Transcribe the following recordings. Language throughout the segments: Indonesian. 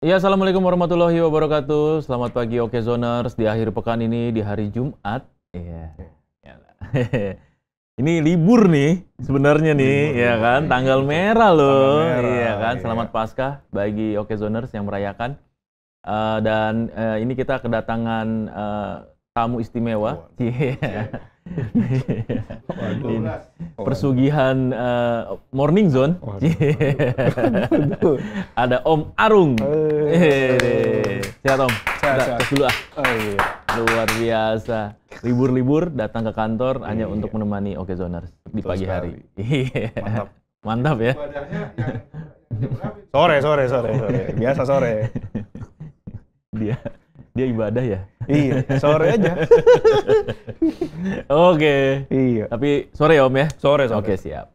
Ya, assalamualaikum warahmatullahi wabarakatuh. Selamat pagi Oke Zoners di akhir pekan ini di hari Jumat. Iya. Yalah. Ini libur nih sebenarnya nih, ya kan? Tanggal merah loh. Tanggal merah, Iya kan? iya. Selamat Paskah bagi Oke Zoners yang merayakan. Ini kita kedatangan tamu istimewa. Iya. Ini Persugihan Morning Zone. Ada Om Arung. Sehat Om. Sehat, Kita sehat. tes dulu ah. Oh iya. Luar biasa. Libur-libur datang ke kantor hanya Iya. untuk menemani Oke Zoners di Betul pagi sekali. hari. Iya. Mantap. Mantap ya. Sore. Biasa sore. Dia ibadah ya. Iya, sore aja. Oke. Iya. Tapi sore ya Om ya. Sore. Oke, siap.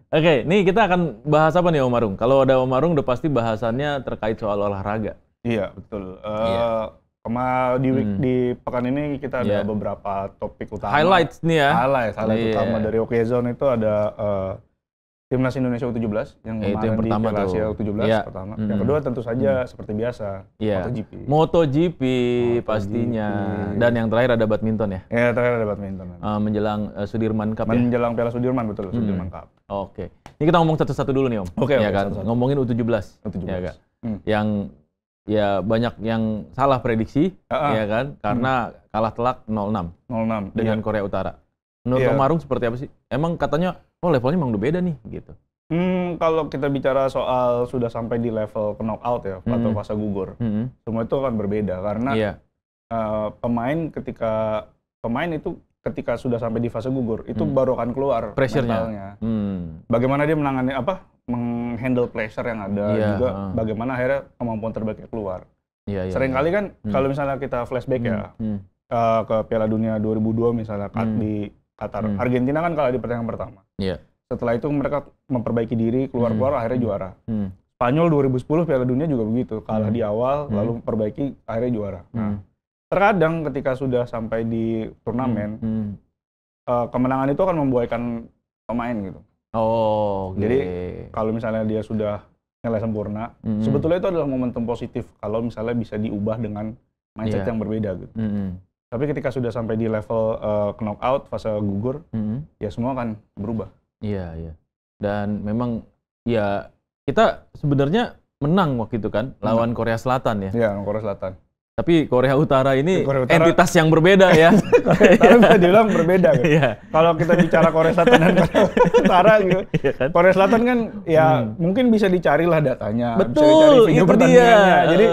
Oke, nih kita akan bahas apa nih Om Arung? Kalau ada Om Arung udah pasti bahasannya terkait soal olahraga. Iya, betul. Iya. Di pekan ini kita ada Iya. beberapa topik utama. Highlights nih ya. Highlight Iya. utama dari OK Zone itu ada Timnas Indonesia U17 yang Itu kemarin yang pertama di Piala tuh. Asia U17 Iya. pertama. Yang kedua tentu saja seperti biasa, Iya. MotoGP. MotoGP pastinya. Dan yang terakhir ada badminton ya. Ya, terakhir ada badminton. Menjelang Sudirman Cup ya. Menjelang Piala Sudirman, betul, Sudirman Cup. Oke. Ini kita ngomong satu-satu dulu nih Om. Oke, Ya oke, kan? satu-satu. Ngomongin U17. U17. Ya kan? Hmm. Yang ya banyak yang salah prediksi, ya kan? Karena kalah telak 0-6 06 dengan iya. Korea Utara. Menurut Iya. Om Arung seperti apa sih? Emang katanya, oh levelnya emang udah beda nih, gitu. Kalau kita bicara soal sudah sampai di level knockout ya, atau fase gugur, semua itu akan berbeda karena Iya. pemain itu ketika sudah sampai di fase gugur itu baru akan keluar Pressure-nya. mentalnya. Hmm. Bagaimana dia menangani menghandle pressure yang ada, Iya, juga bagaimana akhirnya kemampuan terbaiknya keluar. Iya, iya. Seringkali kan kalau misalnya kita flashback ya ke Piala Dunia 2002 misalnya di Qatar, Argentina kan kalah di pertandingan pertama. Iya. Setelah itu mereka memperbaiki diri, keluar-keluar akhirnya juara. Hmm. Spanyol 2010 Piala Dunia juga begitu, kalah di awal lalu memperbaiki akhirnya juara. Nah, terkadang ketika sudah sampai di turnamen, kemenangan itu akan membuahkan pemain gitu. Oh, oke. Jadi kalau misalnya dia sudah nilai sempurna, sebetulnya itu adalah momentum positif kalau misalnya bisa diubah dengan mindset Iya. yang berbeda gitu. Tapi ketika sudah sampai di level knockout, fase gugur, ya semua akan berubah. Iya, iya. Dan memang ya kita sebenarnya menang waktu itu kan lawan Korea Selatan ya. Iya, Korea Selatan. Tapi Korea Utara ini Korea Utara- entitas yang berbeda ya. Tapi bisa dibilang berbeda gitu. Iya. Kalau kita bicara Korea Selatan dan Korea Utara gitu. Iya kan? Korea Selatan kan ya mungkin bisa dicarilah datanya, bisa Betul, dicari video itu pertandingannya. dia. Jadi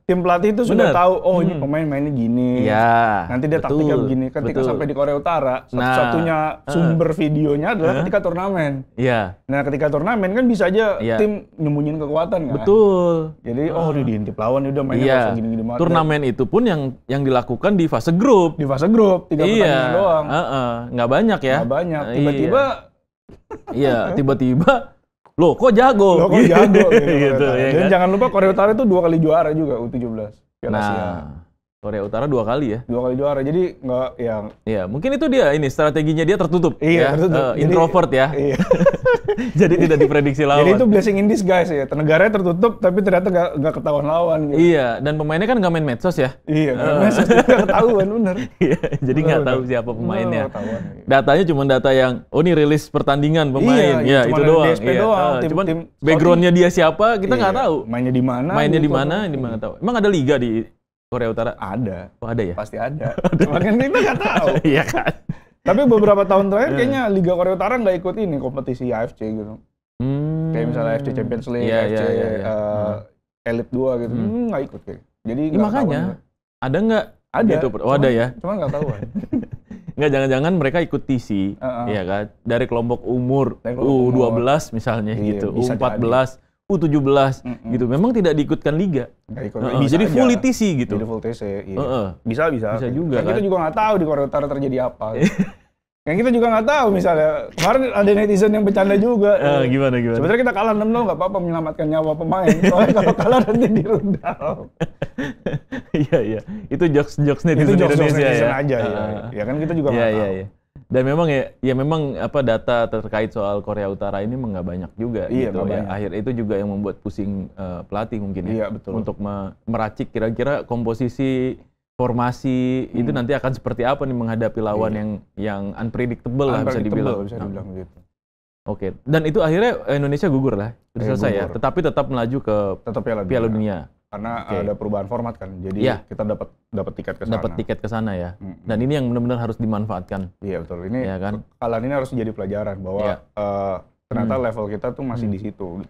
tim pelatih itu sudah Bener. tahu, oh ini pemain mainnya gini. Iya. Nanti dia taktiknya betul, begini. Ketika betul. sampai di Korea Utara, Nah, satu-satunya sumber videonya adalah ketika turnamen. Iya, Nah, ketika turnamen kan bisa aja Iya. tim nyembunyiin kekuatan kan. betul. Jadi dia diintip lawan, udah mainnya Iya. nggak usah gini-gini banget. Turnamen itu pun yang dilakukan di fase grup. Di fase grup 3 pertandingan Iya. doang. Nggak banyak ya. Nggak banyak. Tiba-tiba Iya, tiba-tiba loh kok jago? lo kok jago gitu. Gitu, Korea Utara. ya Dan kan? jangan lupa Korea Utara itu 2 kali juara juga U17 Piala Asia. Nah, Korea Utara 2 kali ya. 2 kali juara. Jadi nggak yang Iya, mungkin itu dia ini strateginya dia tertutup. Iya, ya. tertutup. Jadi- Introvert ya. iya. Jadi tidak diprediksi lawan. Jadi itu blessing in disguise ya. Negaranya tertutup tapi ternyata nggak ketahuan lawan gitu. Iya, dan pemainnya kan nggak main medsos ya. Iya, karena nggak ketahuan bener. Iya, jadi nggak Bener. tahu siapa pemainnya. Nggak ketahuan. Datanya cuma data yang, oh ini rilis pertandingan pemain, Iya, ya cuma itu dari doang. DSP doang. Cuman Tim- backgroundnya dia siapa kita nggak Iya. tahu. Mainnya di mana? Mainnya di gitu. mana, di mana tahu. Emang ada liga di Korea Utara? Ada. Oh ada ya? Pasti ada. Cuman kan kita nggak tahu. Iya kan. Tapi beberapa tahun terakhir kayaknya Liga Korea Utara nggak ikut ini kompetisi AFC gitu. Kayak misalnya AFC Champions League, Iya, AFC iya, iya, iya. Elite 2 gitu. Nggak ikut kayak. Jadi Ya, nggak makanya ketahuan. ada nggak? Ada. Gitu, oh ada ya? Cuman nggak tahuan. Nggak, jangan-jangan mereka ikut TC, ya kan? Dari kelompok umur Dari kelompok U12 misalnya Iya, gitu, bisa U14, U17 gitu. Memang tidak diikutkan liga. Nggak ikut. Heeh, Bisa jadi aja. full TC gitu. Jadi full TC. Iya. Heeh. Bisa. Bisa juga, Kan kita kan? juga nggak tahu di Korea Utara terjadi apa. Yang kita juga nggak tahu misalnya. Kemarin ada netizen yang bercanda juga. Gimana? Sebenarnya kita kalah 6-0 nggak apa-apa menyelamatkan nyawa pemain. Soalnya kalau kalah nanti dirundal. Iya. Itu jokes Itu netizen jokes Indonesia netizen ya. aja ya. Ya kan kita juga Iya, nggak iya, tahu. iya. Dan memang ya memang data terkait soal Korea Utara ini memang nggak banyak juga gitu ya. Banyak. Akhirnya itu juga yang membuat pusing pelatih mungkin ya. Iya, betul. Untuk meracik kira-kira komposisi formasi itu nanti akan seperti apa nih menghadapi lawan yang unpredictable lah bisa dibilang. Bisa dibilang begitu. Oke. Dan itu akhirnya Indonesia gugur lah. Sudah selesai ya. Tetapi tetap melaju ke Piala Dunia. Karena ada perubahan format kan, jadi kita dapat tiket ke sana. Dapat tiket ke sana ya. Dan ini yang benar-benar harus dimanfaatkan. Iya betul. Ini ya kan? kekalahan ini harus jadi pelajaran bahwa ternyata level kita tuh masih di situ,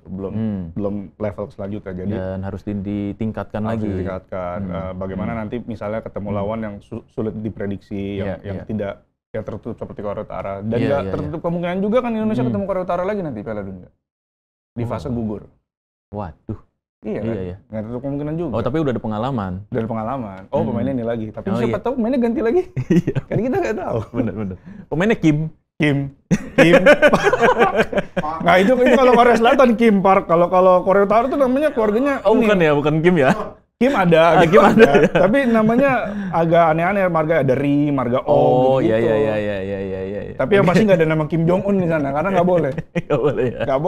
belum level selanjutnya. Jadi dan harus ditingkatkan lagi. Bagaimana nanti misalnya ketemu lawan yang sulit diprediksi, yang tidak tertutup seperti Korea Utara, dan nggak tertutup kemungkinan juga kan Indonesia ketemu Korea Utara lagi nanti Piala Dunia di fase gugur. Waduh. Iya kan? Nggak tertutup kemungkinan juga. Oh, tapi udah ada pengalaman. Udah ada pengalaman. Oh, pemainnya ini lagi. Tapi siapa tahu pemainnya ganti lagi. Iya. Kan kita nggak tahu. Bener. Pemainnya Kim. Nah itu kalau Korea Selatan Kim Park. Kalau Korea Utara tuh namanya keluarganya. Oh ini. Bukan Kim ya. Kim ada. Kim ada. Tapi namanya agak aneh-aneh. Marga ada Ri, marga O. Oh gitu. Iya. Tapi yang pasti nggak ada nama Kim Jong Un di sana karena nggak boleh. Nggak boleh ya. Nggak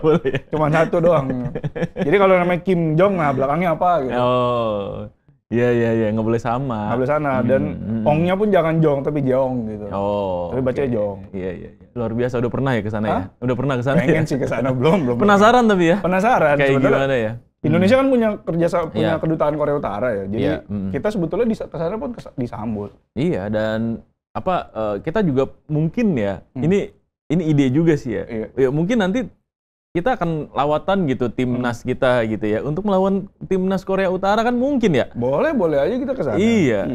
boleh. Cuma satu doang. Jadi kalau namanya Kim Jong, nah belakangnya apa gitu. Oh. Iya, nggak boleh sama. Nggak boleh sana, dan Ongnya pun jangan Jong, tapi Jeong gitu. Oh. Tapi bacanya Jong. Iya. Luar biasa, udah pernah ya ke sana ya? Udah pernah ke sana? Pengen sih ke sana, belum. Penasaran tapi ya? Penasaran. Kayak gimana ya? Indonesia kan punya kedutaan Korea Utara ya, jadi kita sebetulnya ke sana pun disambut. Iya, dan kita juga mungkin ya, ini ide juga sih ya. Ya mungkin nanti kita akan lawatan gitu timnas kita gitu ya untuk melawan timnas Korea Utara kan mungkin ya. Boleh aja kita ke sana. Iya.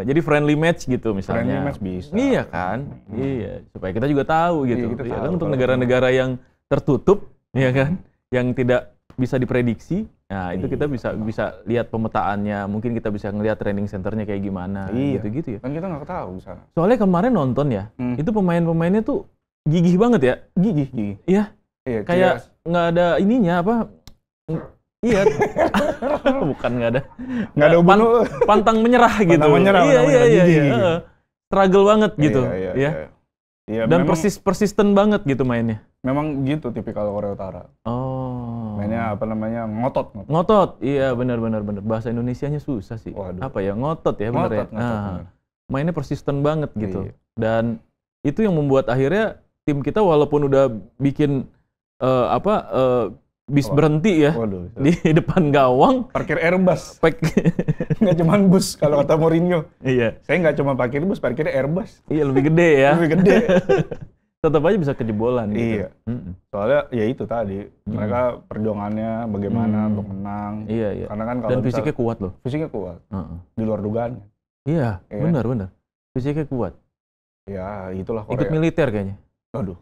Jadi friendly match gitu misalnya. Friendly match bisa. Iya kan. Iya, supaya kita juga tahu gitu. Iya, kan untuk negara-negara yang tertutup ya kan, yang tidak bisa diprediksi. Nah, itu kita bisa lihat pemetaannya, mungkin kita bisa ngelihat training centernya kayak gimana gitu ya. Kan kita nggak tahu di sana. Soalnya kemarin nonton ya, itu pemainnya tuh gigih banget ya. Gigih. Iya. Kayak nggak ada ininya iya. Bukan nggak ada pantang menyerah gitu. Iya. Struggle banget gitu. Iya. Dan persisten banget gitu mainnya. Memang gitu tipikal Korea Utara. Oh. Mainnya Ngotot. Iya, benar. Bahasa Indonesianya susah sih. Waduh. Ngotot ya, benar ya. Mainnya persisten banget gitu. Iya. Dan itu yang membuat akhirnya tim kita walaupun udah bikin bis berhenti ya. Waduh. Di depan gawang. Parkir Airbus. Nggak cuma bus kalau kata Mourinho. Iya. Saya nggak cuma parkir bus, parkirnya Airbus. Iya, lebih gede ya. Lebih gede. Tetap aja bisa kejebolan gitu. Iya. Soalnya ya itu tadi, mereka perjuangannya bagaimana untuk menang. Iya. Karena kan kalau dan fisiknya kuat loh. Fisiknya kuat. Di luar dugaan. Iya, benar. Fisiknya kuat. Ya, itulah Korea. Ikut militer kayaknya. Aduh.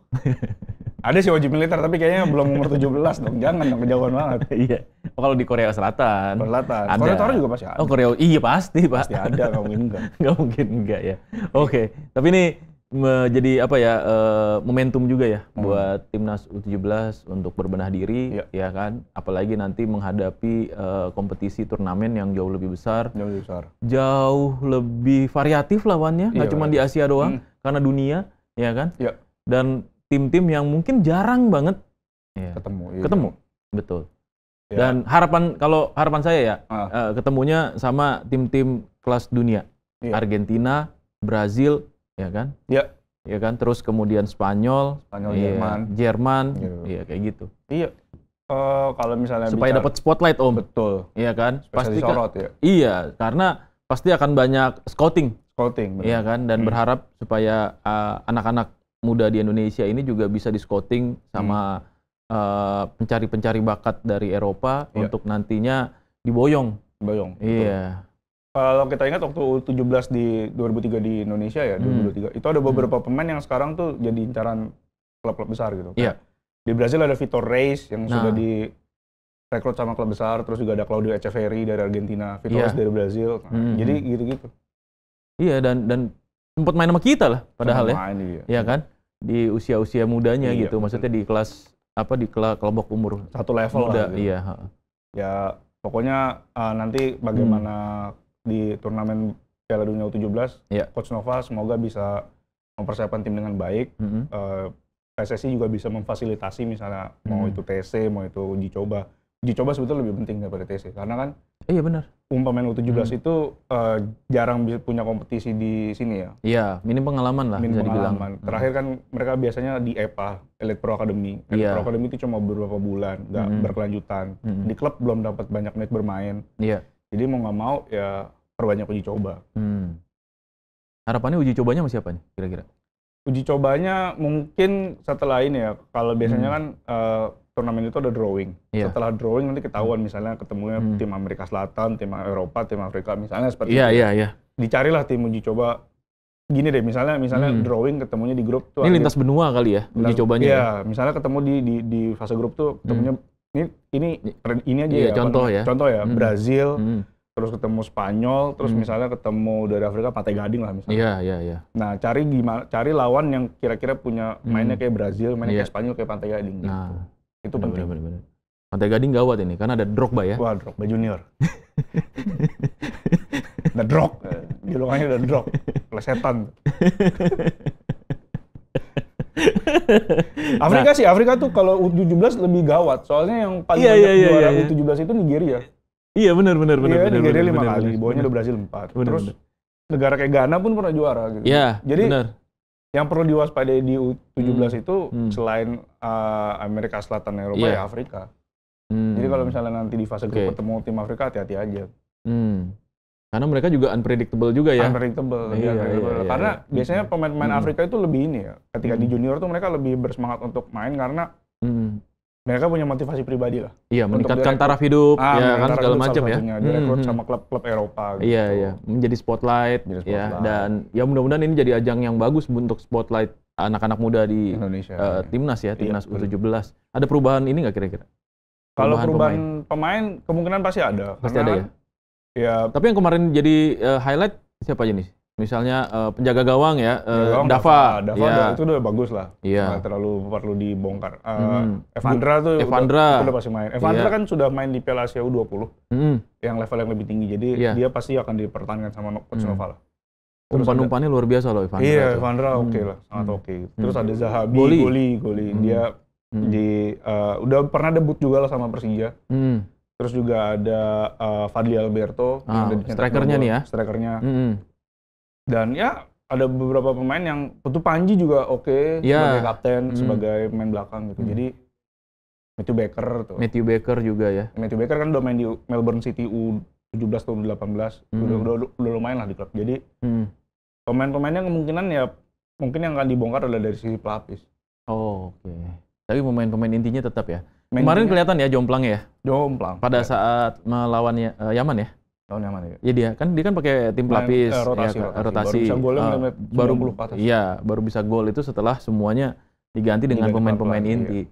Ada sih wajib militer, tapi kayaknya belum umur 17 dong. Jangan dong, kejauhan banget. Iya. Kalau di Korea Selatan. Ada. Korea Utara juga pasti ada. Oh, iya pasti, Pak. Pasti ada, nggak mungkin enggak. Nggak mungkin enggak ya. Oke. Tapi ini jadi momentum juga ya buat timnas U17 untuk berbenah diri, ya kan? Apalagi nanti menghadapi kompetisi turnamen yang jauh lebih besar. Jauh lebih variatif lawannya, nggak cuma di Asia doang, karena dunia, ya kan? Iya. Dan tim-tim yang mungkin jarang banget ketemu. Betul. Dan harapan saya ya, ketemunya sama tim-tim kelas dunia. Argentina, Brazil, ya kan? Iya. Ya kan, terus kemudian Spanyol, Jerman, iya kayak gitu. Iya. Kalau misalnya supaya dapat spotlight Om. Betul. Iya kan? Pasti disorot ya. Iya, karena pasti akan banyak scouting. Bener. Iya kan? Dan berharap supaya anak-anak muda di Indonesia ini juga bisa di-scouting sama pencari-pencari bakat dari Eropa untuk nantinya diboyong. Iya. Kalau kita ingat waktu U17 di 2003 di Indonesia ya, 2023, itu ada beberapa pemain yang sekarang tuh jadi incaran klub-klub besar gitu. Iya. Di Brazil ada Vitor Reis yang sudah direkrut sama klub besar, terus juga ada Claudio Echeverri dari Argentina, Vitor Reis dari Brazil. Jadi gitu-gitu. Iya, dan sempat main sama kita lah padahal ya kan? Di usia-usia mudanya gitu, maksudnya di kelas kelompok umur satu level muda, lah gitu. Iya. Ya pokoknya nanti bagaimana di turnamen Piala Dunia U17, Coach Nova semoga bisa mempersiapkan tim dengan baik. PSSI juga bisa memfasilitasi misalnya mau itu TC, mau itu uji coba. Uji coba sebetulnya lebih penting daripada TC karena kan iya benar. Pemain U17 itu jarang bisa punya kompetisi di sini ya. Iya, minim pengalaman lah minim bisa dibilang. Pengalaman. Terakhir kan mereka biasanya di EPA, Elite Pro Academy. Elite Pro Academy itu cuma beberapa bulan, nggak berkelanjutan. Di klub belum dapat banyak menit bermain. Iya. Jadi mau nggak mau ya perbanyak uji coba. Harapannya uji cobanya sama siapa nih kira-kira? Uji cobanya mungkin setelah ini ya. Kalau biasanya kan turnamen itu ada drawing. Setelah drawing nanti ketahuan misalnya ketemunya tim Amerika Selatan, tim Eropa, tim Afrika misalnya seperti itu. Iya. Dicarilah tim uji coba. Gini deh, misalnya drawing ketemunya di grup tuh. Ini lintas benua kali ya uji cobanya. Iya, misalnya ketemu di fase grup tuh ketemunya ini aja ya. Contoh ya, Brazil. Terus ketemu Spanyol, terus misalnya ketemu dari Afrika Pantai Gading lah misalnya. Iya. Nah, cari lawan yang kira-kira punya mainnya kayak Brazil, mainnya kayak Spanyol, kayak Pantai Gading gitu. Itu penting. Bener. Pantai Gading gawat ini, karena ada Drogba ya. Wah, Drogba Junior. Ada Drog, julukannya ada Drog, plesetan. Afrika tuh kalau U17 lebih gawat, soalnya yang paling banyak juara U17 itu Nigeria. Iya benar. Nigeria 5 kali, bawahnya ada Brazil 4. Terus negara kayak Ghana pun pernah juara gitu. Iya, jadi bener. Yang perlu diwaspadai di U17 itu selain Amerika Selatan, Eropa ya Afrika. Jadi kalau misalnya nanti di fase grup ketemu tim Afrika, hati-hati aja. Karena mereka juga unpredictable juga ya. Unpredictable. Karena biasanya pemain-pemain Afrika itu lebih ini ya. Ketika di junior tuh mereka lebih bersemangat untuk main karena mereka punya motivasi pribadi lah. Iya, meningkatkan taraf hidup, ya kan segala macam ya. Direkrut sama klub-klub Eropa. Gitu. Iya. Menjadi spotlight. Ya. Dan ya mudah-mudahan ini jadi ajang yang bagus untuk spotlight anak-anak muda di Indonesia. Timnas ya, timnas U17. Ada perubahan ini nggak kira-kira? Kalau perubahan pemain kemungkinan pasti ada. Pasti ada ya? Ya. Tapi yang kemarin jadi highlight siapa aja nih? Misalnya penjaga gawang ya, Dava itu udah bagus lah, nggak terlalu perlu dibongkar. Evandra itu udah pasti main. Evandra kan sudah main di Piala Asia U20, yang level yang lebih tinggi, jadi dia pasti akan dipertahankan sama Coach Nova lah. Umpan-umpannya luar biasa loh Evandra. Iya, Evandra oke lah, sangat oke. Terus ada Zahabi, Goli. Dia udah pernah debut juga lah sama Persija. Terus juga ada Fadli Alberto, strikernya nih ya. Dan ya ada beberapa pemain yang Putu Panji juga sebagai kapten, sebagai pemain belakang gitu. Jadi Matthew Baker juga ya. Matthew Baker kan udah main di Melbourne City U17 atau U18, udah lumayan lah di klub. Jadi pemain-pemainnya kemungkinan ya mungkin yang akan dibongkar adalah dari sisi pelapis. Oke. Tapi pemain-pemain intinya tetap ya. Kemarin kelihatan ya jomplangnya ya. Jomplang. Pada saat melawan Yaman ya. Tahun Yaman ya. Iya dia kan pakai tim pelapis rotasi. Baru bisa gol itu setelah semuanya diganti dengan pemain-pemain inti.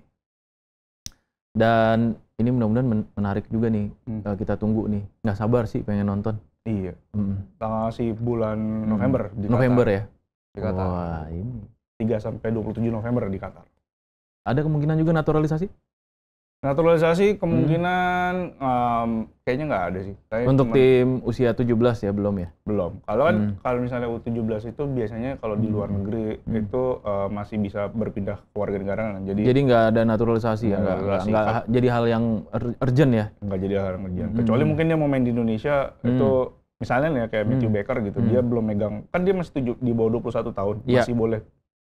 Dan ini mudah-mudahan menarik juga nih. Kita tunggu nih. Nggak sabar sih pengen nonton. Iya. Tanggal bulan November di November Qatar. Ya. Di Qatar. Wah, ini 3 sampai 27 November di Qatar. Ada kemungkinan juga naturalisasi? Naturalisasi kemungkinan kayaknya nggak ada sih. Untuk tim usia 17 ya belum ya? Belum. Kalau kan kalau misalnya U17 itu biasanya kalau di luar negeri itu masih bisa berpindah ke warga negara. Jadi nggak ada naturalisasi ya? Nggak jadi hal yang urgent ya? Nggak jadi hal yang urgent. Kecuali mungkin dia mau main di Indonesia itu misalnya nih kayak Matthew Baker gitu, dia belum megang, kan dia masih di bawah 21 tahun, masih boleh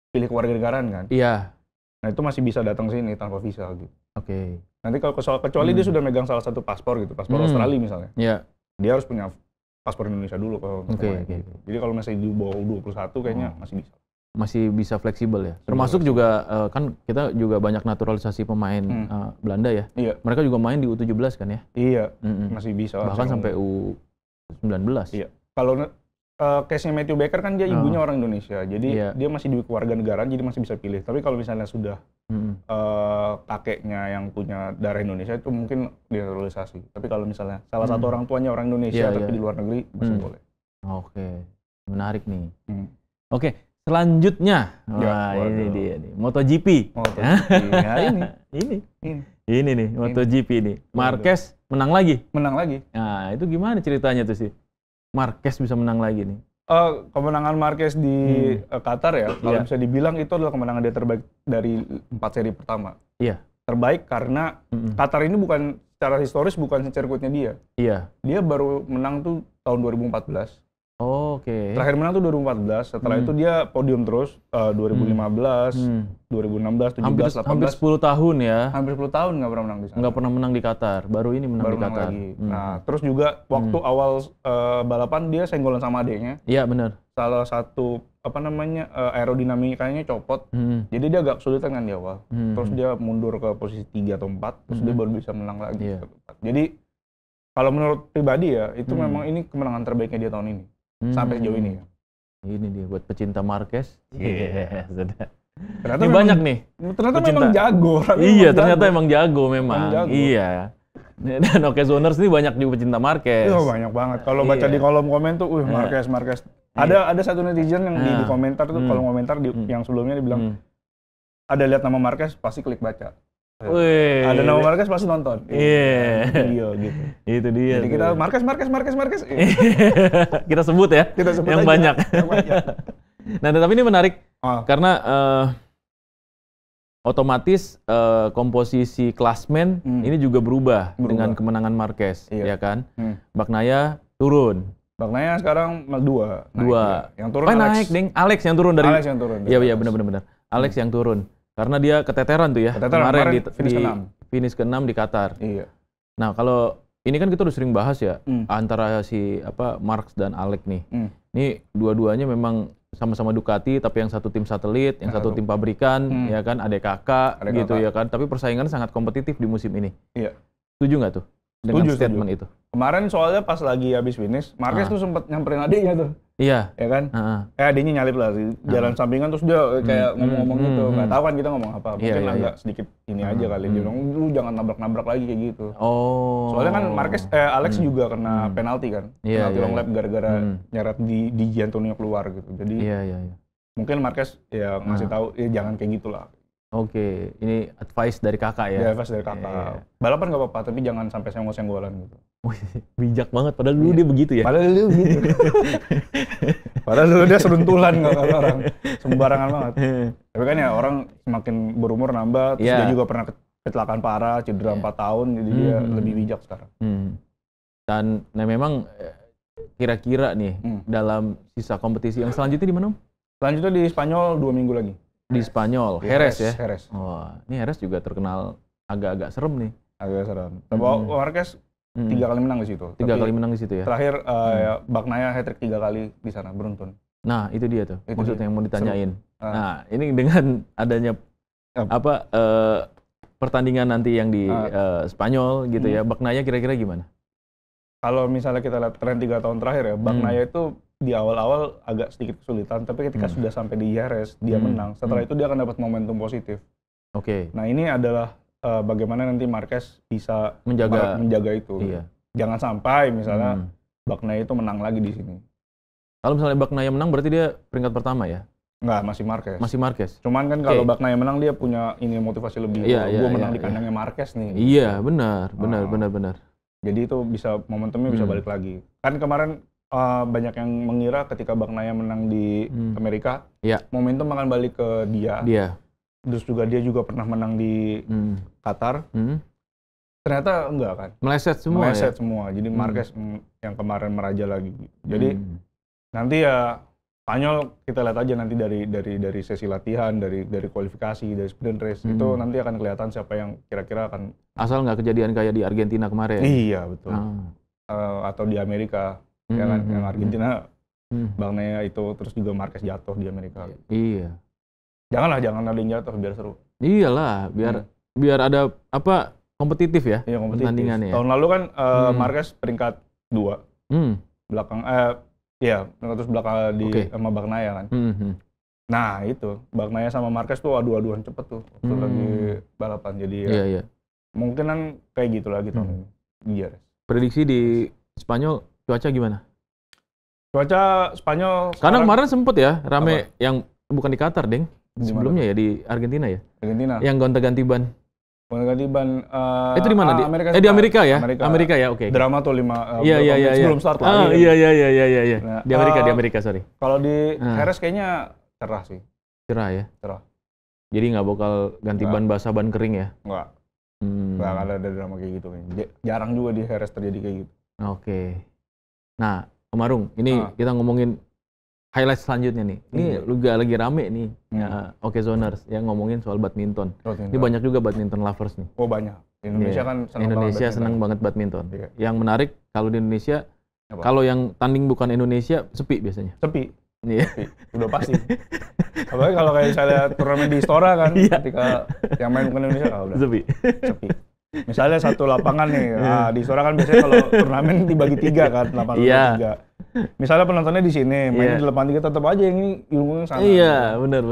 pilih kewarganegaraan kan? Iya. Nah itu masih bisa datang sini tanpa visa gitu. Oke. Nanti kalau kecuali dia sudah megang salah satu paspor gitu, paspor Australia misalnya. Iya. Dia harus punya paspor Indonesia dulu kalau main gitu. Jadi kalau masih di bawah 21 kayaknya masih bisa. Masih bisa fleksibel ya. Termasuk juga kan kita juga banyak naturalisasi pemain Belanda ya. Iya. Mereka juga main di U17 kan ya? Iya. Masih bisa. Bahkan sampai U19. Iya. Kalau case-nya Matthew Baker kan dia ibunya orang Indonesia, jadi dia masih di kewarganegaraan, jadi masih bisa pilih. Tapi kalau misalnya sudah kakeknya yang punya darah Indonesia itu mungkin dinaturalisasi. Tapi kalau misalnya salah satu orang tuanya orang Indonesia tapi di luar negeri masih boleh. Oke, menarik nih. Oke, selanjutnya, ini dia nih, MotoGP. Nah, ini nih MotoGP nih. Marquez menang lagi. Menang lagi. Nah itu gimana ceritanya tuh sih? Marquez bisa menang lagi nih. Kemenangan Marquez di Qatar ya, kalau bisa dibilang itu adalah kemenangan dia terbaik dari 4 seri pertama. Iya. Terbaik karena Qatar ini bukan secara historis bukan sirkuitnya dia. Iya. Dia baru menang tuh tahun 2014. Oh, oke. Terakhir menang tuh 2014. Setelah itu dia podium terus 2015, 2016, 17, 18. Hampir 10 tahun ya. Hampir 10 tahun nggak pernah menang di sana. Nggak pernah menang di Qatar. Baru ini menang di Qatar. Lagi. Nah, terus juga waktu awal balapan dia senggolan sama adeknya. Iya, benar. Salah satu aerodinamikanya copot. Jadi dia agak kesulitan kan di awal. Terus dia mundur ke posisi 3 atau 4, terus dia baru bisa menang lagi. Jadi kalau menurut pribadi ya, itu memang ini kemenangan terbaiknya dia tahun ini. Sampai sejauh ini ya. Ini dia buat pecinta Marquez. Iya, sudah. Ternyata ini banyak nih. Ternyata memang jago. Iya, ternyata emang jago memang. Iya. Dan Okezoners ini banyak juga pecinta Marquez. Iya, banyak banget. Kalau baca di kolom komen tuh, Marquez. Ada satu netizen yang di komentar tuh, kolom komentar yang sebelumnya dibilang ada lihat nama Marquez pasti klik baca. Ada nama Marquez pasti nonton. Iya. Video gitu. Itu dia. Jadi kita Marquez. Kita sebut ya. Kita sebut yang aja. banyak. Yang banyak. Nah, tapi ini menarik karena otomatis komposisi klasmen ini juga berubah dengan kemenangan Marquez, ya kan? Bagnaia turun. Bagnaia sekarang 2. Yang turun naik, Ding. Alex yang turun dari. Alex yang turun. Iya, benar. Alex yang turun. Karena dia keteteran tuh ya. Kemarin di finish ke-6 di Qatar. Iya. Nah, kalau ini kan kita udah sering bahas ya antara si Marx dan Alex nih. Ini dua-duanya memang sama-sama Ducati, tapi yang satu tim satelit, yang satu tim pabrikan, ya kan, adik kakak gitu ya kan. Tapi persaingan sangat kompetitif di musim ini. Iya. Setuju nggak tuh dengan statement itu? Kemarin soalnya pas lagi habis finish, Marquez tuh sempat nyamperin adiknya tuh. Iya. Ya kan? Adiknya nyalip lah di jalan sampingan, terus dia kayak ngomong-ngomong gitu. Nggak tahu kan kita ngomong apa. Mungkin agak sedikit ini aja kali. Dia bilang, lu jangan nabrak-nabrak lagi kayak gitu. Oh. Soalnya kan Alex juga kena penalti kan. Penalti long lap gara-gara nyeret di jantungnya keluar gitu. Jadi mungkin Marquez ya ngasih tahu, jangan kayak gitulah. Oke, ini advice dari kakak ya? Advice dari kakak. Balapan nggak apa-apa, tapi jangan sampai senggol-senggolan gitu. Bijak banget, padahal dulu dia begitu ya? Padahal dulu gitu. Padahal dulu dia seruntulan kata orang. Sembarangan banget. Tapi kan ya orang semakin berumur nambah, terus dia juga pernah kecelakaan parah, cedera 4 tahun, jadi dia lebih bijak sekarang. Dan memang kira-kira nih, dalam sisa kompetisi yang selanjutnya di mana? Selanjutnya di Spanyol 2 minggu lagi. Di Spanyol, Jerez ya? Jerez. Oh, ini Jerez juga terkenal agak-agak serem nih. Agak serem. Tapi Marquez 3 kali menang di situ. 3 kali menang di situ ya? Terakhir Bagnaia hat-trick 3 kali di sana, beruntun. Nah, itu dia tuh, maksudnya yang mau ditanyain. Nah, ini dengan adanya pertandingan nanti yang di Spanyol gitu ya, Bagnaia kira-kira gimana? Kalau misalnya kita lihat tren 3 tahun terakhir ya, Bagnaia itu di awal-awal agak sedikit kesulitan, tapi ketika sudah sampai di Jerez, dia menang. Setelah itu dia akan dapat momentum positif. Oke. Nah, ini adalah bagaimana nanti Marquez bisa menjaga itu. Iya. Jangan sampai misalnya Bagnaia itu menang lagi di sini. Kalau misalnya Bagnaia menang berarti dia peringkat pertama ya? Enggak, masih Marquez. Masih Marquez. Cuman kan kalau Bagnaia menang dia punya ini motivasi lebih. Gue menang di kandangnya Marquez nih. Iya, benar. Jadi itu bisa momentumnya bisa balik lagi. Kan kemarin banyak yang mengira ketika Bagnaia menang di Amerika, momentum akan balik ke dia. Terus juga dia juga pernah menang di Qatar. Ternyata enggak kan? Meleset semua. Jadi Marquez yang kemarin meraja lagi. Jadi nanti ya Spanyol kita lihat aja nanti dari sesi latihan, dari kualifikasi, dari sprint race itu nanti akan kelihatan siapa yang kira-kira akan. Asal nggak kejadian kayak di Argentina kemarin. Iya betul. Atau di Amerika. Ya kan, yang Argentina Bagnaia itu terus juga Marquez jatuh di Amerika. Iya. Jangan ada yang jatuh biar seru. Iyalah, biar ada kompetitif ya. Iya, kompetitif. Pertandingannya. Tahun lalu kan Marquez peringkat 2. Belakang terus belakang sama Bagnaia kan. Nah, itu Bagnaia sama Marquez tuh adu-aduan cepet tuh waktu lagi balapan. Jadi iya. Mungkinan kayak gitu lagi tahun ini. Iya. Prediksi di Spanyol cuaca gimana? Cuaca Spanyol karena kemarin sempet ya rame yang bukan di Qatar, Deng. Sebelumnya ya di Argentina ya. Argentina. Yang gonta-ganti ban. Gonta ganti ban. Itu di mana? Amerika di Amerika ya? Amerika. Amerika ya, oke. Drama tuh sebelum start lagi. Iya. Nah, Di Amerika, sorry. Kalau di Heres kayaknya cerah sih. Cerah ya? Cerah. Jadi nggak bakal ganti ban basah, ban kering ya? Nggak. Nggak ada drama kayak gitu. Jarang juga di Heres terjadi kayak gitu. Oke. Nah, Om Arung, ini kita ngomongin highlight selanjutnya nih. Ini juga lagi rame nih, Okezoners yang ngomongin soal badminton. Ini banyak juga badminton lovers nih. Oh banyak. Indonesia kan senang banget badminton. Yang menarik kalau di Indonesia, kalau yang tanding bukan Indonesia sepi biasanya. Sepi. Iya. Udah pasti. Apalagi kalau kayak misalnya turnamen di Istora kan, ketika yang main bukan Indonesia, udah sepi. Misalnya satu lapangan nih, di Istora kan biasanya kalau turnamen dibagi 3 kan, lapangan dibagi 3. Misalnya penontonnya di sini, mainnya di lapangan 3, tetap aja yang ini ilmunya sana. Iya, benar.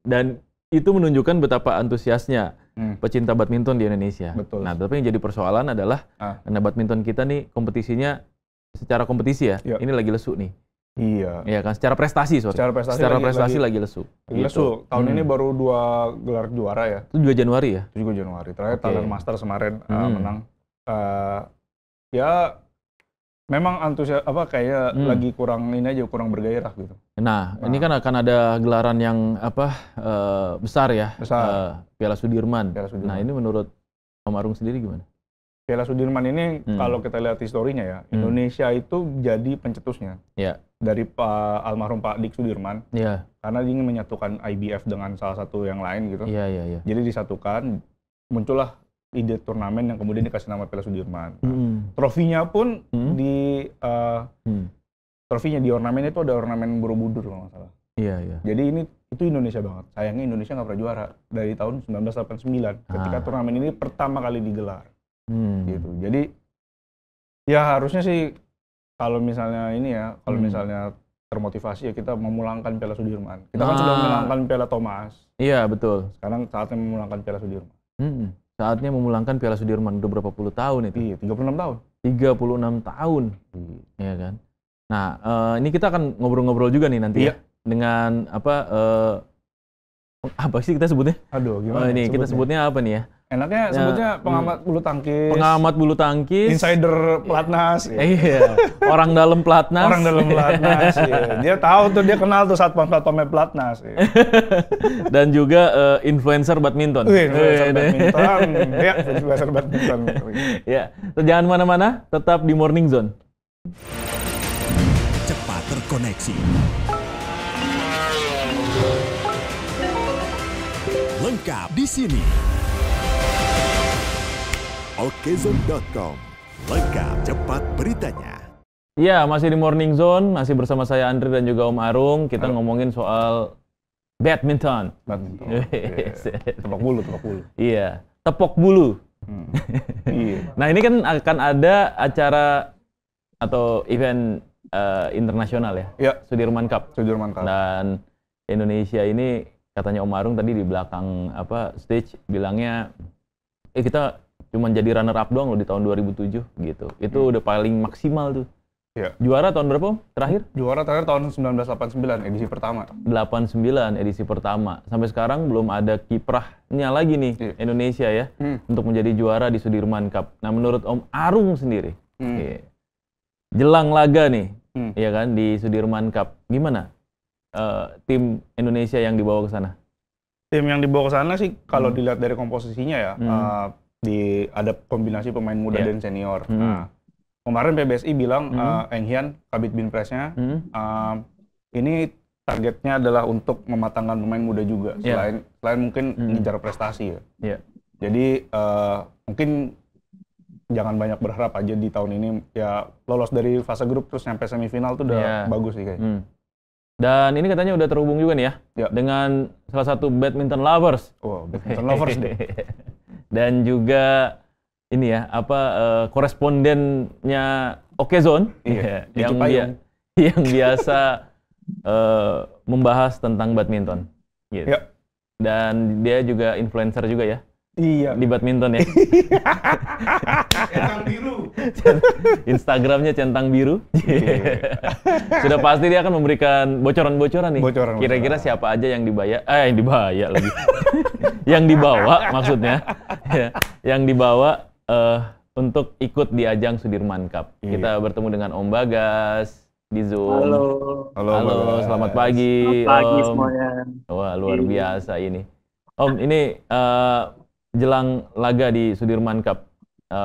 Dan itu menunjukkan betapa antusiasnya pecinta badminton di Indonesia. Betul. Nah, tapi yang jadi persoalan adalah karena badminton kita nih kompetisinya secara kompetisi ya, ini lagi lesu nih. Iya. Iya kan, secara prestasi lagi lesu. Lesu. Tahun ini baru 2 gelar juara ya. Itu 2 Januari ya? 2 Januari. Terakhir Thailand Masters kemarin menang. Ya memang antusias kayak lagi kurang bergairah gitu. Nah, ini kan akan ada gelaran yang besar ya. Piala Sudirman. Nah, ini menurut Om Arung sendiri gimana? Piala Sudirman ini kalau kita lihat historinya ya, Indonesia itu jadi pencetusnya. Iya. Dari almarhum Pak Dik Sudirman. Iya. Karena dia ingin menyatukan IBF dengan salah satu yang lain gitu. Iya. Jadi disatukan, muncullah ide turnamen yang kemudian dikasih nama Piala Sudirman. Trofinya pun trofinya di ornamennya itu ada ornamen Borobudur kalau nggak salah. Iya. Jadi itu Indonesia banget. Sayangnya Indonesia nggak pernah juara dari tahun 1989 ketika turnamen ini pertama kali digelar. Gitu. Jadi ya harusnya sih kalau misalnya misalnya termotivasi ya kita memulangkan Piala Sudirman. Kita kan sudah memulangkan Piala Thomas. Iya, betul. Sekarang saatnya memulangkan Piala Sudirman. Saatnya memulangkan Piala Sudirman. Udah berapa puluh tahun itu? Iya, 36 tahun. 36 tahun. Iya kan? Nah, ini kita akan ngobrol-ngobrol juga nih nanti ya. Dengan apa sih kita sebutnya? Aduh, gimana? Ini kita sebutnya apa nih ya? Enaknya sebutnya pengamat bulu tangkis. Pengamat bulu tangkis. Insider Pelatnas. Iya. Orang dalam Pelatnas. Orang dalam Pelatnas. Iya. Dia tahu tuh, dia kenal tuh satpam-satpamnya Pelatnas. Iya. Dan juga influencer badminton. Influencer badminton. Ya, influencer badminton. Ya. Jangan mana-mana, tetap di Morning Zone. Cepat terkoneksi. Lengkap di sini. Okezone.com. Lengkap cepat beritanya. Ya, masih di Morning Zone, masih bersama saya Andri dan juga Om Arung. Kita ngomongin soal badminton. Tepok bulu. Iya, tepok bulu. Nah, ini kan akan ada acara atau event internasional ya? Ya. Sudirman Cup. Sudirman Cup. Dan Indonesia ini katanya Om Arung tadi di belakang stage bilangnya kita cuma jadi runner up doang loh di tahun 2007 gitu. Itu udah paling maksimal tuh. Iya. Juara tahun berapa terakhir? Juara terakhir tahun 1989 edisi pertama. 89 edisi pertama. Sampai sekarang belum ada kiprahnya lagi nih Indonesia ya untuk menjadi juara di Sudirman Cup. Nah, menurut Om Arung sendiri, jelang laga nih, ya kan di Sudirman Cup, gimana tim Indonesia yang dibawa ke sana? Tim yang dibawa ke sana sih kalau dilihat dari komposisinya ya, ada kombinasi pemain muda dan senior. Nah, kemarin PBSI bilang Eng Hian, Kabid Binpresnya, ini targetnya adalah untuk mematangkan pemain muda juga, selain mungkin ngejar prestasi ya. Jadi mungkin jangan banyak berharap aja di tahun ini ya lolos dari fase grup terus sampai semifinal tuh udah bagus sih kayaknya. Dan ini katanya udah terhubung juga nih ya dengan salah satu badminton lovers. Oh, badminton lovers deh. Dan juga ini ya korespondennya Okezone yang biasa membahas tentang badminton. Gitu. Ya. Dan dia juga influencer juga ya. Iya. Di badminton ya. Centang biru. Instagramnya centang biru. Sudah pasti dia akan memberikan bocoran-bocoran nih. Kira-kira siapa aja yang dibayar? Yang dibayar lagi. Yang dibawa maksudnya ya, yang dibawa untuk ikut di ajang Sudirman Cup. Kita bertemu dengan Om Bagas di Zoom. Halo, selamat pagi. Selamat pagi Om. semuanya. Wah, luar biasa ini. Om, ini jelang laga di Sudirman Cup,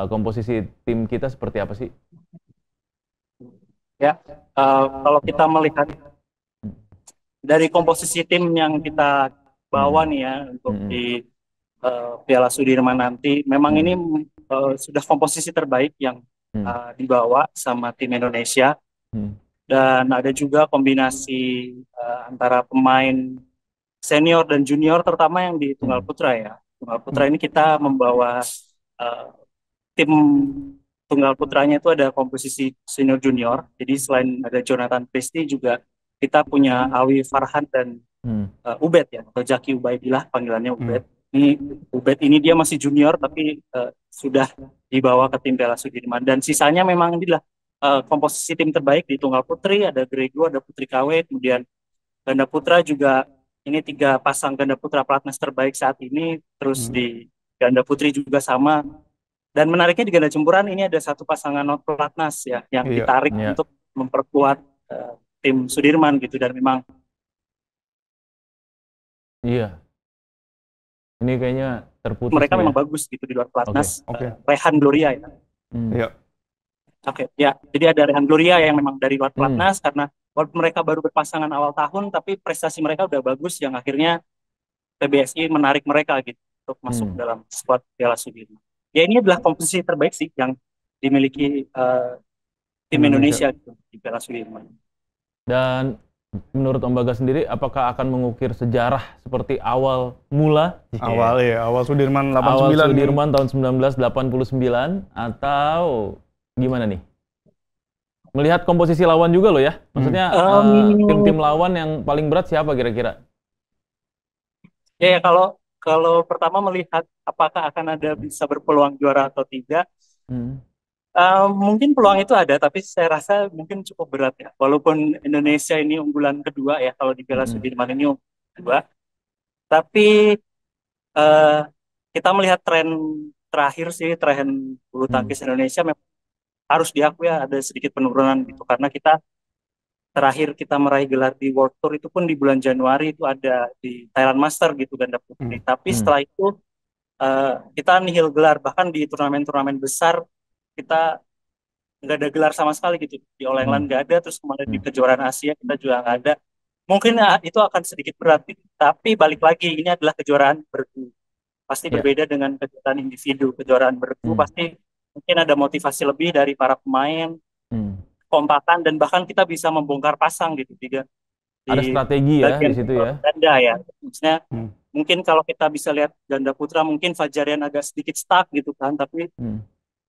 komposisi tim kita seperti apa sih? Ya, kalau kita melihat dari komposisi tim yang kita bawa nih ya untuk di Piala Sudirman nanti, memang ini sudah komposisi terbaik yang dibawa sama tim Indonesia. Dan ada juga kombinasi antara pemain senior dan junior, terutama yang di Tunggal Putra ya. Tunggal Putra ini kita membawa tim Tunggal Putranya itu ada komposisi senior junior. Jadi selain ada Jonathan Christie juga kita punya Awi Farhan dan Ubed ya, atau Jaki Ubaidillah panggilannya Ubed. Ini Ubed ini dia masih junior tapi sudah dibawa ke tim Piala Sudirman. Dan sisanya memang inilah komposisi tim terbaik di Tunggal Putri, ada Grego, ada Putri KW, kemudian ganda putra juga ini 3 pasang ganda putra pelatnas terbaik saat ini. Terus di ganda putri juga sama. Dan menariknya di ganda campuran ini ada 1 pasangan non pelatnas ya yang ditarik untuk memperkuat tim Sudirman gitu, dan memang ini kayaknya terputus. Mereka memang bagus gitu di luar pelatnas. Rehan Gloria ya. Ya, jadi ada Rehan Gloria yang memang dari luar pelatnas karena walaupun mereka baru berpasangan awal tahun, tapi prestasi mereka udah bagus yang akhirnya PBSI menarik mereka gitu untuk masuk dalam skuad Piala Sudirman. Ya ini adalah komposisi terbaik sih yang dimiliki tim Indonesia gitu, di Piala Sudirman. Dan menurut Om Bagas sendiri, apakah akan mengukir sejarah seperti awal mula? Awal Sudirman 89. Awal Sudirman tahun 1989 atau gimana nih? Melihat komposisi lawan juga loh ya. Maksudnya tim-tim lawan yang paling berat siapa kira-kira? Ya, kalau pertama melihat apakah akan ada bisa berpeluang juara atau tidak, mungkin peluang itu ada, tapi saya rasa mungkin cukup berat ya. Walaupun Indonesia ini unggulan kedua ya, kalau di Piala Sudirman ini unggulan kedua, tapi kita melihat tren terakhir sih, tren bulu tangkis Indonesia memang harus diakui ya ada sedikit penurunan gitu, karena terakhir kita meraih gelar di World Tour itu pun di bulan Januari, itu ada di Thailand Master gitu ganda putri. Tapi setelah itu kita nihil gelar, bahkan di turnamen-turnamen besar kita nggak ada gelar sama sekali gitu. Di All England nggak ada, terus kemarin di kejuaraan Asia kita juga nggak ada. Mungkin itu akan sedikit berat gitu. Tapi balik lagi, ini adalah kejuaraan bergu. Pasti berbeda dengan kejuaraan individu. Kejuaraan bergu pasti mungkin ada motivasi lebih dari para pemain, kompakan, dan bahkan kita bisa membongkar pasang gitu. Ada strategi ya di situ ya. Ganda ya. Maksudnya mungkin kalau kita bisa lihat ganda putra, mungkin Fajarian agak sedikit stuck gitu kan, tapi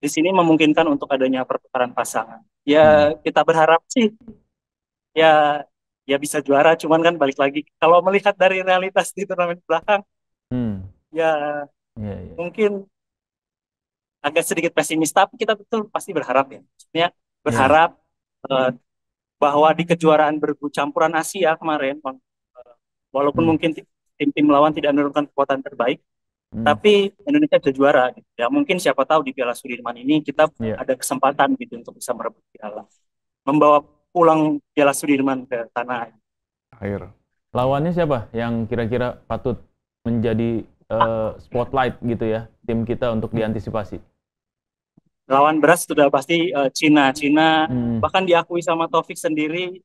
di sini memungkinkan untuk adanya pertukaran pasangan. Ya kita berharap sih ya bisa juara, cuman kan balik lagi kalau melihat dari realitas di turnamen belakang mungkin agak sedikit pesimis, tapi kita betul pasti berharap ya. Maksudnya berharap bahwa di kejuaraan bergu campuran Asia kemarin, walaupun mungkin tim-tim lawan tidak menurunkan kekuatan terbaik, tapi Indonesia bisa juara gitu. Ya mungkin siapa tahu di Piala Sudirman ini kita ada kesempatan gitu untuk bisa merebut piala, membawa pulang Piala Sudirman ke tanah air. Lawannya siapa yang kira-kira patut menjadi spotlight gitu ya tim kita untuk diantisipasi? Lawan berat sudah pasti Cina. Bahkan diakui sama Taufik sendiri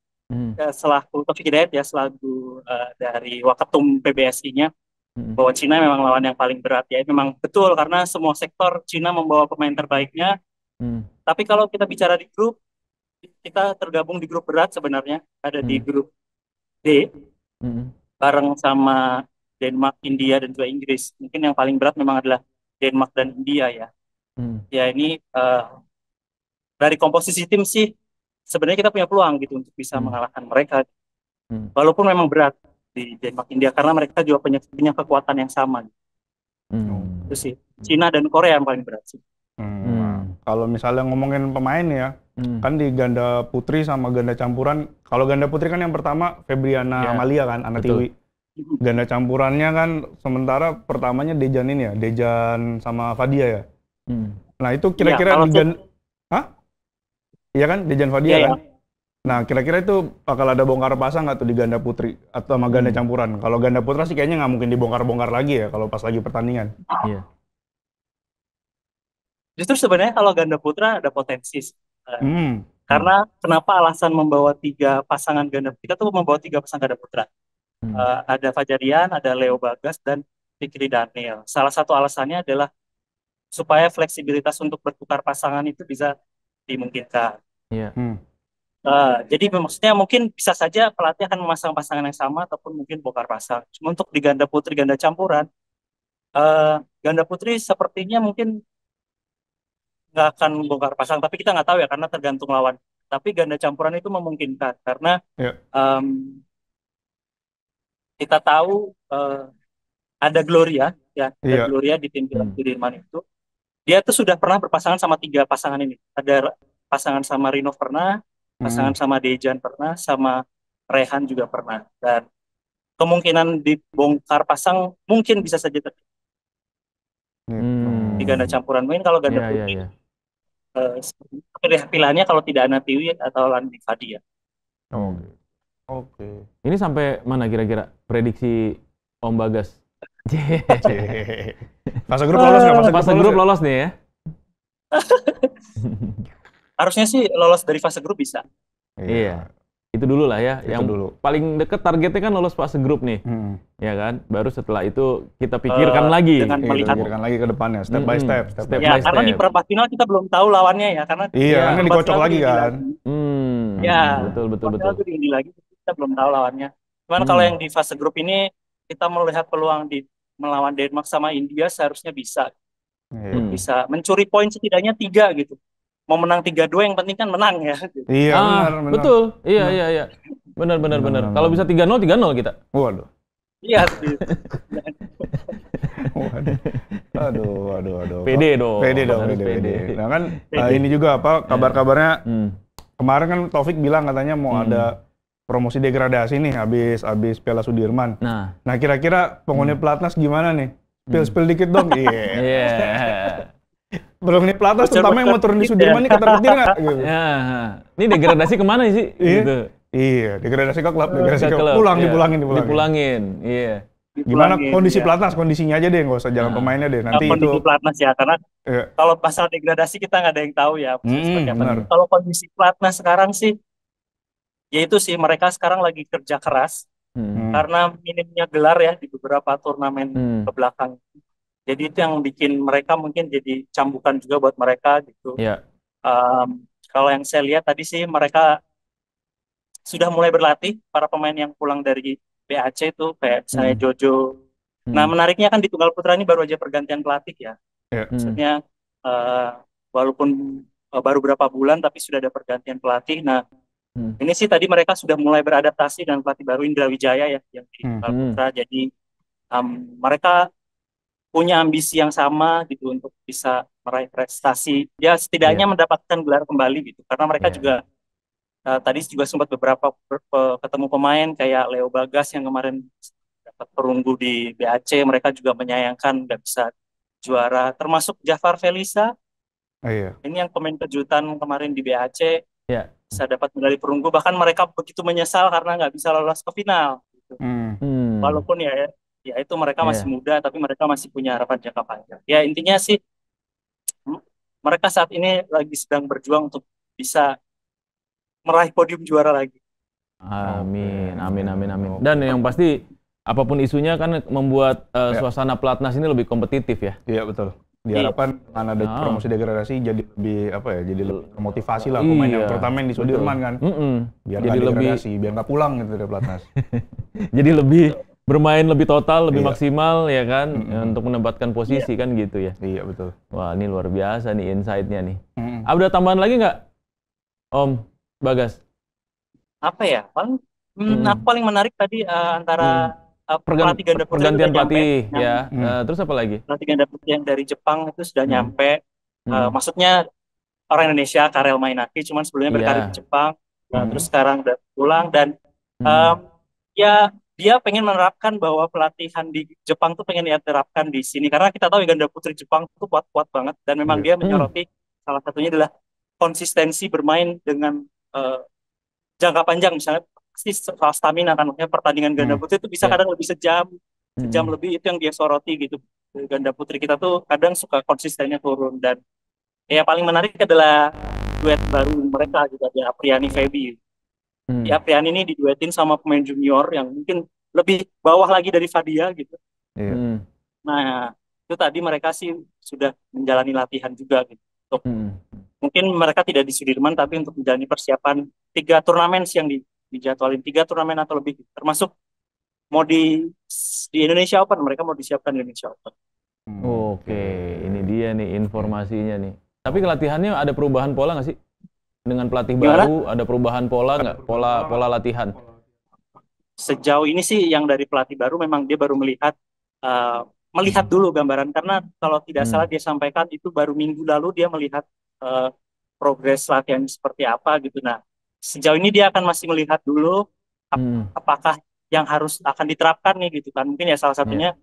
selaku Taufik Hidayat ya, selaku dari Waketum PBSI-nya, bahwa Cina memang lawan yang paling berat ya. Memang betul, karena semua sektor Cina membawa pemain terbaiknya. Tapi kalau kita bicara di grup, kita tergabung di grup berat sebenarnya, ada di grup D bareng sama Denmark, India, dan juga Inggris. Mungkin yang paling berat memang adalah Denmark dan India ya. Ya ini dari komposisi tim sih sebenarnya kita punya peluang gitu untuk bisa mengalahkan mereka. Walaupun memang berat di Denmark, India, karena mereka juga punya kekuatan yang sama. Itu sih Cina dan Korea yang paling berat sih. Kalau misalnya ngomongin pemain ya, kan di ganda putri sama ganda campuran. Kalau ganda putri kan yang pertama Febriana Amalia kan, anak Tiwi. Ganda campurannya kan sementara pertamanya Dejan ini ya, Dejan sama Fadia ya. Nah itu kira-kira di ganda, hah? Iya kan, Dejan Fadia kan? Nah kira-kira itu bakal ada bongkar pasang nggak tuh di ganda putri atau sama ganda campuran? Kalau ganda putra sih kayaknya nggak mungkin dibongkar-bongkar lagi ya kalau pas lagi pertandingan. Iya. Justru sebenarnya kalau ganda putra ada potensi. Karena kenapa alasan membawa 3 pasangan ganda, kita tuh membawa 3 pasangan ganda putra. Ada Fajarian, ada Leo Bagas, dan Fikri Daniel. Salah satu alasannya adalah supaya fleksibilitas untuk bertukar pasangan itu bisa dimungkinkan. Jadi maksudnya mungkin bisa saja pelatih akan memasang pasangan yang sama ataupun mungkin bongkar pasang. Cuma untuk di ganda putri, ganda campuran, ganda putri sepertinya mungkin nggak akan bongkar pasang, tapi kita nggak tahu ya karena tergantung lawan. Tapi ganda campuran itu memungkinkan karena kita tahu ada Gloria ya, ada Gloria di tim Piala Sudirman itu. Dia tuh sudah pernah berpasangan sama 3 pasangan ini. Ada pasangan sama Rino pernah, pasangan sama Dejan pernah, sama Rehan juga pernah. Dan kemungkinan dibongkar pasang mungkin bisa saja terjadi. Di ganda campuran mungkin kalau ganda putri. Pilihannya kalau tidak Natiwi atau Landi Fadia. Oke. Ini sampai mana kira-kira prediksi Om Bagas? Fase grup lolos nggak? Fase grup lolos nih ya? Harusnya sih lolos dari fase grup bisa. Iya. Itu dulu lah ya. Yang paling deket targetnya kan lolos fase grup nih. Ya kan? Baru setelah itu kita pikirkan lagi. Dengan pikirkan lagi ke depannya, step by step. Ya, karena di perempat final kita belum tahu lawannya ya. Karena karena dikocok lagi kan. Ya, betul. Itu diundi lagi, kita belum tahu lawannya. Cuman kalau yang di fase grup ini, kita melihat peluang di melawan Denmark sama India seharusnya bisa. Bisa mencuri poin setidaknya 3 gitu. Mau menang 3-2 yang penting kan menang ya. Gitu. Iya, benar. Betul. Iya. Benar. Kalau bisa 3-0 kita. Waduh. Iya. Aduh. Pede dong. Nah kan ini juga kabar-kabarnya kemarin kan Taufik bilang katanya mau ada promosi degradasi nih habis Piala Sudirman. Nah kira-kira penghuni pelatnas gimana nih? Spill dikit dong. Penghuni pelatnas terutama yang mau turun di Sudirman nih ketar-ketir nggak? Gitu. Ini degradasi kemana sih? Gitu. Iya, degradasi ke klub, dipulangin. Iya. Gimana kondisi pelatnas? Kondisinya aja deh, nggak usah jangan pemainnya deh. Nanti kondisi pelatnas ya, karena kalau pasal degradasi kita nggak ada yang tahu ya. Kalau kondisi pelatnas sekarang sih, ya itu sih mereka sekarang lagi kerja keras karena minimnya gelar ya di beberapa turnamen ke belakang. Jadi itu yang bikin mereka mungkin jadi cambukan juga buat mereka gitu. Kalau yang saya lihat tadi sih mereka sudah mulai berlatih para pemain yang pulang dari BAC itu kayak saya Jojo. Nah menariknya kan di tunggal putra ini baru aja pergantian pelatih ya. Maksudnya walaupun baru berapa bulan tapi sudah ada pergantian pelatih. Nah ini sih tadi mereka sudah mulai beradaptasi dengan pelatih baru Indra Wijaya ya yang di tunggal putra. Jadi mereka punya ambisi yang sama gitu untuk bisa meraih prestasi. Ya setidaknya mendapatkan gelar kembali gitu. Karena mereka juga tadi juga sempat beberapa ketemu pemain kayak Leo Bagas yang kemarin dapat perunggu di BAC, mereka juga menyayangkan nggak bisa juara, termasuk Jafar Felisa. Ini yang pemain kejutan kemarin di BAC, bisa dapat medali perunggu, bahkan mereka begitu menyesal karena nggak bisa lolos ke final. Gitu. Walaupun ya itu mereka masih muda, tapi mereka masih punya harapan jangka panjang. Ya intinya sih mereka saat ini lagi sedang berjuang untuk bisa meraih podium juara lagi. Amin. Dan yang pasti apapun isunya kan membuat suasana pelatnas ini lebih kompetitif ya. Iya betul. Diharapkan dengan ada promosi degradasi jadi lebih jadi lebih motivasi lah pemain yang terutama yang di Sudirman kan. Biar jadi degradasi, biar nggak pulang gitu dari pelatnas. Jadi lebih bermain lebih total, lebih maksimal ya kan untuk menempatkan posisi kan gitu ya. Iya betul. Wah ini luar biasa nih insight-nya nih. Ada tambahan lagi nggak, Om Bagas? Apa ya? Paling menarik tadi antara pergantian pelatih ya. Terus apa lagi? Pelatih ganda putri yang dari Jepang itu sudah nyampe. Maksudnya orang Indonesia, Karel Mainaki, cuman sebelumnya berkarir di Jepang. Terus sekarang udah pulang dan ya dia pengen menerapkan bahwa pelatihan di Jepang tuh pengen diterapkan di sini karena kita tahu ya ganda putri Jepang tuh kuat-kuat banget dan memang dia menyoroti salah satunya adalah konsistensi bermain dengan jangka panjang misalnya pasti soal stamina kan makanya pertandingan ganda putri itu bisa kadang lebih sejam lebih itu yang dia soroti gitu. Ganda putri kita tuh kadang suka konsistennya turun dan ya paling menarik adalah duet baru mereka juga ada Apriani Feby. Ya, Apriani ini diduetin sama pemain junior yang mungkin lebih bawah lagi dari Fadia gitu. Nah, itu tadi mereka sih sudah menjalani latihan juga gitu. Untuk mungkin mereka tidak di Sudirman tapi untuk menjalani persiapan 3 turnamen yang dijadwalin 3 turnamen atau lebih termasuk mau di Indonesia Open mereka mau disiapkan di Indonesia Open. Oke, ini dia nih informasinya nih. Tapi latihannya ada perubahan pola nggak sih? Dengan pelatih baru ada perubahan pola nggak? Pola latihan? Sejauh ini sih yang dari pelatih baru memang dia baru melihat dulu gambaran karena kalau tidak salah dia sampaikan itu baru minggu lalu dia melihat progres latihan seperti apa gitu. Nah sejauh ini dia akan masih melihat dulu apakah yang harus akan diterapkan nih gitu kan mungkin ya salah satunya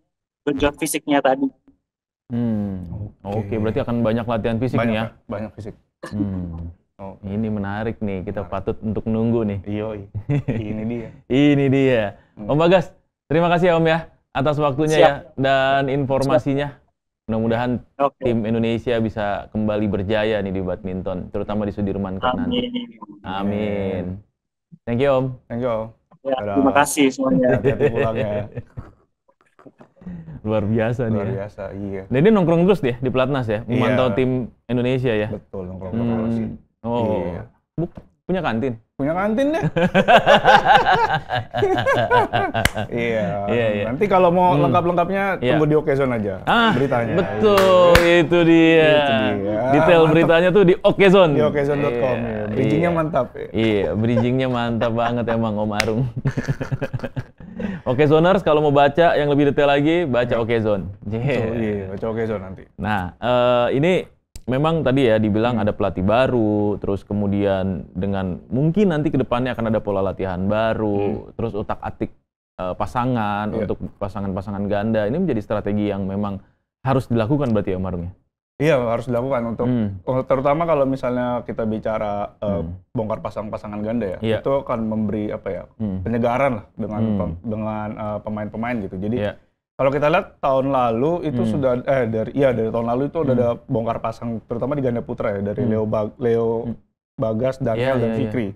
genjot fisiknya tadi. Oke, berarti akan banyak latihan fisik nih ya? Banyak fisik. Ini menarik nih, kita patut untuk nunggu nih. Iya, ini dia. Ini dia. Om Bagas, terima kasih ya Om ya atas waktunya ya dan informasinya. Mudah-mudahan tim Indonesia bisa kembali berjaya nih di badminton, terutama di Sudirman Cup nanti. Amin. Thank you Om. Thank you Om. Ya, terima kasih semuanya. Hati-hati pulang ya. Luar biasa nih. Luar biasa, iya. Dan dia nongkrong terus deh di Pelatnas ya, memantau tim Indonesia ya. Betul, nongkrong terus sih. Iya. Punya kantin? Punya kantin deh. Iya. Nanti kalau mau lengkap-lengkapnya tunggu di Okezone aja beritanya. Betul, itu dia. Detail beritanya tuh di Okezone. Di okezone.com ya. Bridgingnya mantap ya. Iya, bridgingnya mantap banget emang Om Arung. Okezoners kalau mau baca yang lebih detail lagi baca Okezone. Iya, baca Okezone nanti. Nah, ini memang tadi ya dibilang ada pelatih baru, terus kemudian dengan mungkin nanti ke depannya akan ada pola latihan baru, terus utak-atik pasangan untuk pasangan-pasangan ganda. Ini menjadi strategi yang memang harus dilakukan berarti ya Om Arung ya? Iya, harus dilakukan untuk terutama kalau misalnya kita bicara bongkar pasang pasangan ganda ya, itu akan memberi penyegaran lah dengan pemain-pemain gitu. Jadi kalau kita lihat tahun lalu itu sudah dari tahun lalu itu udah ada bongkar pasang terutama di ganda putra ya dari Leo Bagas, Daniel dan Fikri.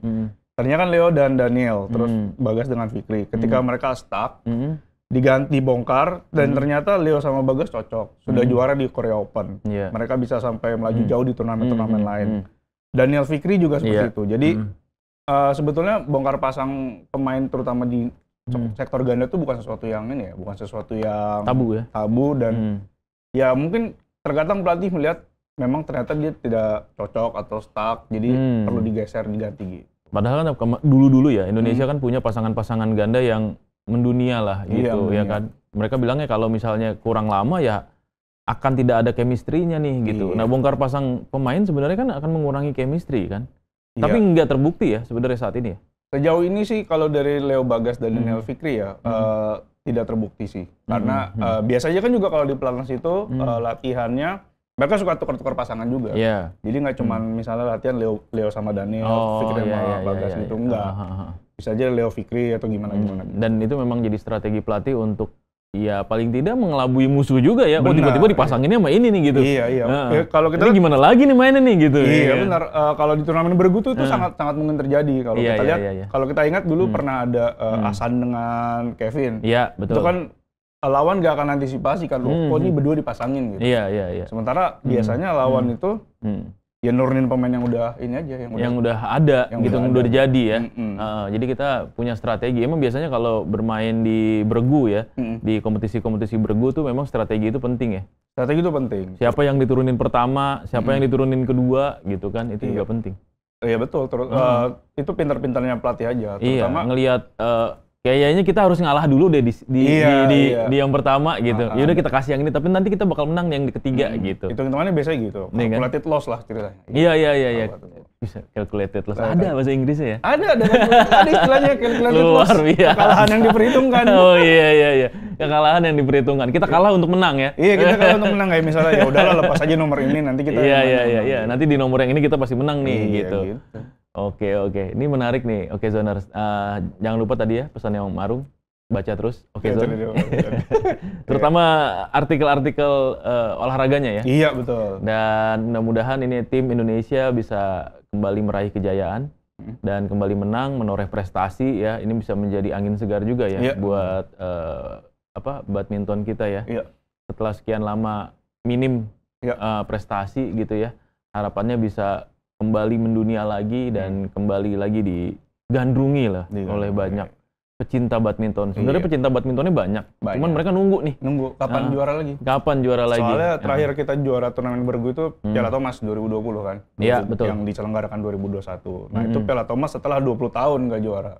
Tadinya kan Leo dan Daniel, terus Bagas dengan Fikri. Ketika mereka stuck, diganti bongkar dan ternyata Leo sama Bagas cocok. Sudah juara di Korea Open. Mereka bisa sampai melaju jauh di turnamen-turnamen lain. Daniel Fikri juga seperti itu. Jadi sebetulnya bongkar pasang pemain terutama di sektor ganda itu bukan sesuatu yang ini ya, bukan sesuatu yang tabu dan ya mungkin terkadang pelatih melihat memang ternyata dia tidak cocok atau stuck, jadi perlu digeser, diganti gitu. Padahal kan dulu-dulu ya Indonesia kan punya pasangan-pasangan ganda yang mendunia lah gitu ya kan. Mereka bilangnya kalau misalnya kurang lama ya akan tidak ada chemistry-nya nih gitu. Nah bongkar pasang pemain sebenarnya kan akan mengurangi chemistry kan. Tapi nggak terbukti ya sebenarnya saat ini ya. Sejauh ini sih kalau dari Leo Bagas dan Daniel Fikri ya tidak terbukti sih. Karena biasanya kan juga kalau di Pelatnas itu latihannya mereka suka tukar-tukar pasangan juga. Jadi nggak cuma misalnya latihan Leo sama Daniel, Fikri sama Bagas gitu, enggak. Bisa aja Leo Fikri atau gimana. Dan itu memang jadi strategi pelatih untuk ya paling tidak mengelabui musuh juga ya. Oh tiba-tiba dipasanginnya sama ini nih gitu. Iya. Kalau kita gimana lagi nih mainnya nih gitu. Iya benar. Kalau di turnamen bergu itu sangat mungkin terjadi. Kalau kita lihat, kalau kita ingat dulu pernah ada Hasan dengan Kevin. Iya betul. Itu kan lawan gak akan antisipasi kan. Kok ini berdua dipasangin gitu. Iya. Sementara biasanya lawan itu ya nurunin pemain yang udah ini aja, yang udah ada gitu, yang udah jadi ya. Jadi kita punya strategi. Emang biasanya kalau bermain di bergu ya, di kompetisi-kompetisi bergu tuh memang strategi itu penting ya. Strategi itu penting. Siapa yang diturunin pertama, siapa yang diturunin kedua gitu kan, itu juga penting. Iya betul. Itu pintar-pintarnya pelatih aja. Terutama ngelihat kayaknya kita harus ngalah dulu deh di yang pertama gitu. Yaudah kita kasih yang ini, tapi nanti kita bakal menang yang di ketiga gitu. Hitung-hitungannya biasanya gitu. Calculated loss lah ceritanya. Iya. Bisa calculated loss. Ada bahasa Inggrisnya ya? Ada istilahnya calculated loss. Luar biasa. Kekalahan yang diperhitungkan. Oh iya. Kekalahan yang diperhitungkan. Kita kalah untuk menang ya? Iya, kita kalah untuk menang. Kayak misalnya ya udahlah lepas aja nomor ini, nanti kita Iya. Nanti di nomor yang ini kita pasti menang nih gitu. Gitu. Oke. Ini menarik nih. Oke, Zoners. Jangan lupa tadi ya pesan yang Marung. Baca terus. Oke, Zon. Terutama artikel-artikel olahraganya ya. Iya, betul. Dan mudah-mudahan ini tim Indonesia bisa kembali meraih kejayaan dan kembali menang, menoreh prestasi ya. Ini bisa menjadi angin segar juga ya buat badminton kita ya. Iya. Setelah sekian lama minim prestasi gitu ya. Harapannya bisa kembali mendunia lagi dan kembali lagi digandrungi lah oleh banyak pecinta badminton. Sebenarnya pecinta badmintonnya banyak. Cuman mereka nunggu nih. Kapan juara lagi. Soalnya terakhir kita juara turnamen bergu itu Piala Thomas 2020 kan. Iya, betul. Yang diselenggarakan 2021. Nah, itu Piala Thomas setelah 20 tahun nggak juara.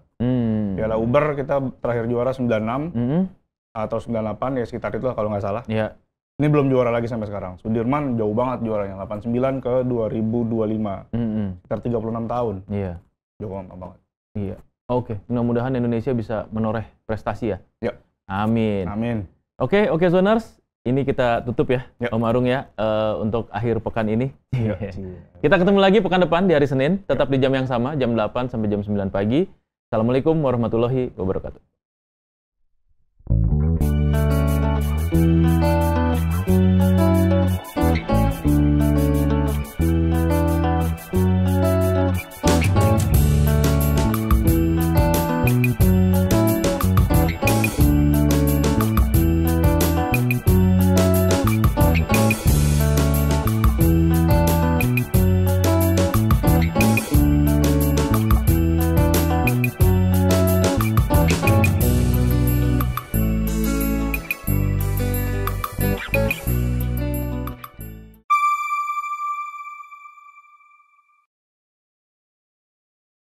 Piala Uber kita terakhir juara 96 atau 98 ya sekitar itu lah kalau nggak salah. Iya. Ini belum juara lagi sampai sekarang. Sudirman jauh banget juaranya, 89 ke 2025. Sekitar 36 tahun. Iya. Jauh banget. Iya. Oke, mudah-mudahan Indonesia bisa menoreh prestasi ya. Ya. Amin. Oke, Zoners. Ini kita tutup ya, Om Arung ya, untuk akhir pekan ini. Kita ketemu lagi pekan depan di hari Senin, tetap di jam yang sama, jam 8 sampai jam 9 pagi. Assalamualaikum warahmatullahi wabarakatuh.